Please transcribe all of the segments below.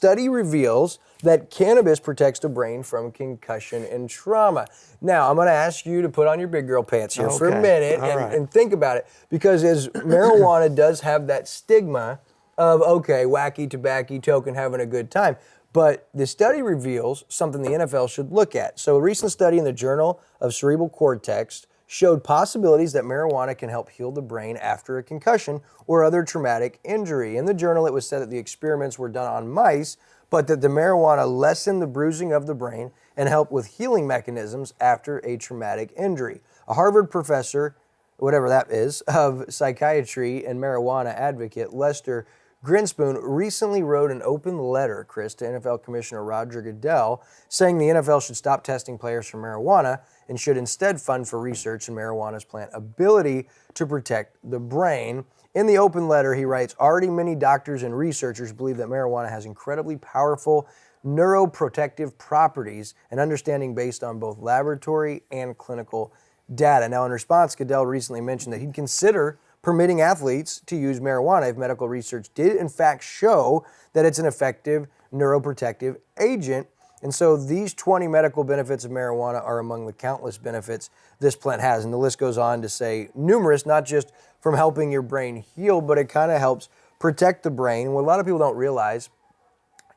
study reveals that cannabis protects the brain from concussion and trauma. Now, I'm going to ask you to put on your big girl pants here for a minute and think about it, because as marijuana does have that stigma of, okay, wacky, tobacco, token, having a good time. But the study reveals something the NFL should look at. So a recent study in the Journal of Cerebral Cortex showed possibilities that marijuana can help heal the brain after a concussion or other traumatic injury. In the journal, it was said that the experiments were done on mice, but that the marijuana lessened the bruising of the brain and helped with healing mechanisms after a traumatic injury. A Harvard professor, whatever that is, of psychiatry and marijuana advocate Lester Grinspoon recently wrote an open letter, Chris, to NFL Commissioner Roger Goodell, saying the NFL should stop testing players for marijuana and should instead fund for research in marijuana's plant ability to protect the brain. In the open letter, he writes, already many doctors and researchers believe that marijuana has incredibly powerful neuroprotective properties, an understanding based on both laboratory and clinical data. Now, in response, Goodell recently mentioned that he'd consider permitting athletes to use marijuana if medical research did in fact show that it's an effective neuroprotective agent. And so these 20 medical benefits of marijuana are among the countless benefits this plant has. And the list goes on to say numerous, not just from helping your brain heal, but it kind of helps protect the brain. What a lot of people don't realize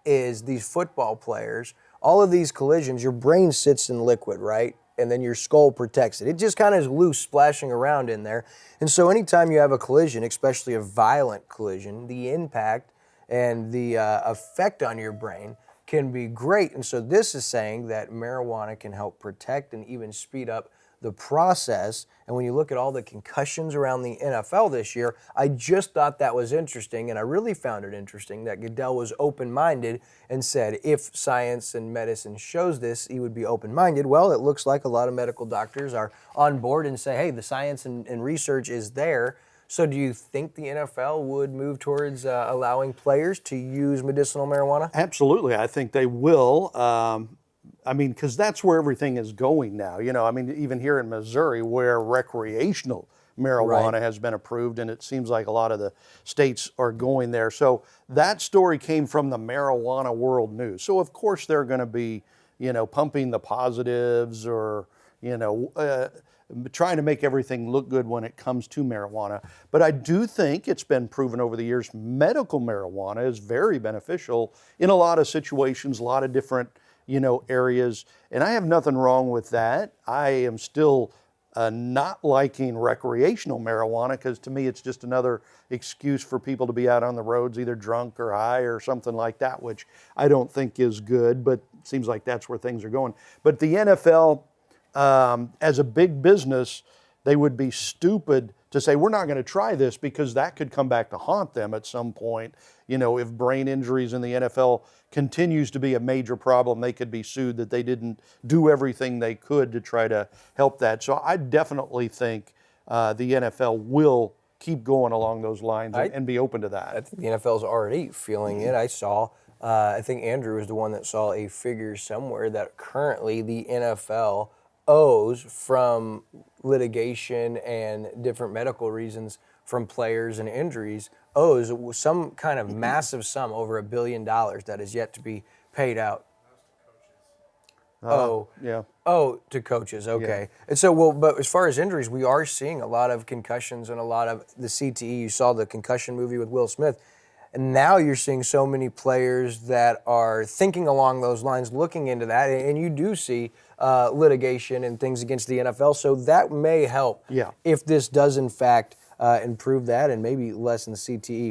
is these football players, all of these collisions, your brain sits in liquid, right? And then your skull protects it. It just kind of is loose, splashing around in there. And so anytime you have a collision, especially a violent collision, the impact and the effect on your brain can be great. And so this is saying that marijuana can help protect and even speed up the process. And when you look at all the concussions around the NFL this year, I just thought that was interesting, and I really found it interesting that Goodell was open-minded and said if science and medicine shows this, he would be open-minded. Well, it looks like a lot of medical doctors are on board and say, hey, the science and research is there. So do you think the NFL would move towards allowing players to use medicinal marijuana? Absolutely. I think they will. I mean, because that's where everything is going now. You know, I mean, even here in Missouri, where recreational marijuana has been approved, and it seems like a lot of the states are going there. So that story came from the Marijuana World News. So of course they're going to be, you know, pumping the positives or, you know, trying to make everything look good when it comes to marijuana. But I do think it's been proven over the years, medical marijuana is very beneficial in a lot of situations, a lot of different, you know, areas. And I have nothing wrong with that. I am still not liking recreational marijuana, because to me it's just another excuse for people to be out on the roads either drunk or high or something like that, which I don't think is good, but it seems like that's where things are going. But the NFL, as a big business, they would be stupid to say, we're not going to try this, because that could come back to haunt them at some point. You know, if brain injuries in the NFL continues to be a major problem, they could be sued that they didn't do everything they could to try to help that. So I definitely think the NFL will keep going along those lines and be open to that. I think the NFL's already feeling it. I saw, I think Andrew was the one that saw a figure somewhere that currently the NFL owes from litigation and different medical reasons from players and injuries, owes some kind of massive sum, over $1 billion, that is yet to be paid out. To coaches, okay. Yeah. And so, well, but as far as injuries, we are seeing a lot of concussions and a lot of the CTE. You saw the concussion movie with Will Smith. And now you're seeing so many players that are thinking along those lines, looking into that, and you do see litigation and things against the NFL. So that may help if this does, in fact, improve that and maybe lessen CTE.